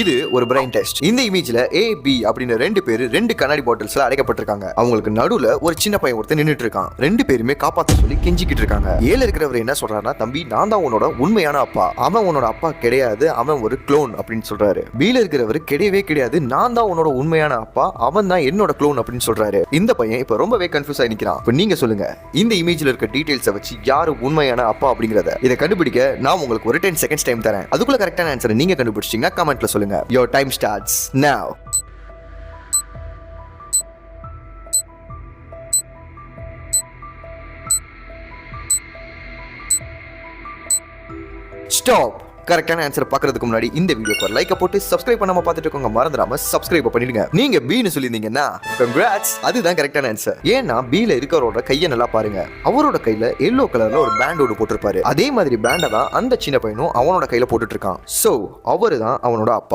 இது ஒரு brain test. இந்த இமேஜ்ல ஏ பி அப்படின்னு ரெண்டு பேரு ரெண்டு கண்ணாடி பாட்டில்ஸ்ல அடைக்கப்பட்டிருக்காங்க. அவங்களுக்கு நடுவுல ஒரு சின்ன பையன் ஒருத்தர் நின்னுட்டு இருக்கான். ரெண்டு பேருமே காப்பாத்த சொல்லி கெஞ்சிக்கிட்டு இருக்காங்க. ஏல இருக்கிறவர் என்ன சொல்றாருன்னா, தம்பி நான் தான் உன்னோட உண்மையான அப்பா, அவன் உன்னோட அப்பா கிடையாது, அவன் ஒரு க்ளோன் அப்படின்னு சொல்றாரு. பில இருக்கிறவர் கிடையவே கிடையாது, நான் தான் உன்னோட உண்மையான அப்பா, அவன் தான் என்னோட க்ளோன் அப்படின்னு சொல்றாரு. இந்த பையன் இப்ப ரொம்பவே கன்ஃபியூஸ் ஆகி நிக்கிறான். இப்ப நீங்க சொல்லுங்க, இந்த இமேஜ்ல இருக்க டீடைல்ஸை வச்சு யாரு உண்மையான அப்பா அப்படிங்கறத இதை கண்டுபிடிக்க நான் உங்களுக்கு ஒரு 10 செகண்ட்ஸ் டைம் தரேன். அதுக்குள்ள கரெக்டான ஆன்சரை நீங்க கண்டுபிடிச்சீங்கன்னா கமெண்ட்ல சொல்லுங்க. Your time starts now. Stop. கரெக்டான ஆன்சர் பார்க்கிறதுக்கு முன்னாடி இந்த வீடியோக்கு லைக் போட்டு சப்ஸ்கிரைப் பண்ணாம பார்த்துட்டு இருக்கவங்க மறந்துடாம சப்ஸ்கிரைப் பண்ணிடுங்க. நீங்க பீன்னு சொல்லியிருந்தீங்கன்னா கங்க்ராட்ஸ், அதுதான் கரெக்டான ஆன்சர். ஏன்னா பீல இருக்கிறவரோட கையை நல்லா பாருங்க. அவரோட கையில எல்லோ கலர்ல ஒரு பேண்டோடு போட்டிருப்பாரு. அதே மாதிரி பேண்டை தான் அந்த சின்ன பையனும் அவனோட கையில போட்டுட்டு இருக்கான். சோ அவரு தான் அவனோட அப்பா.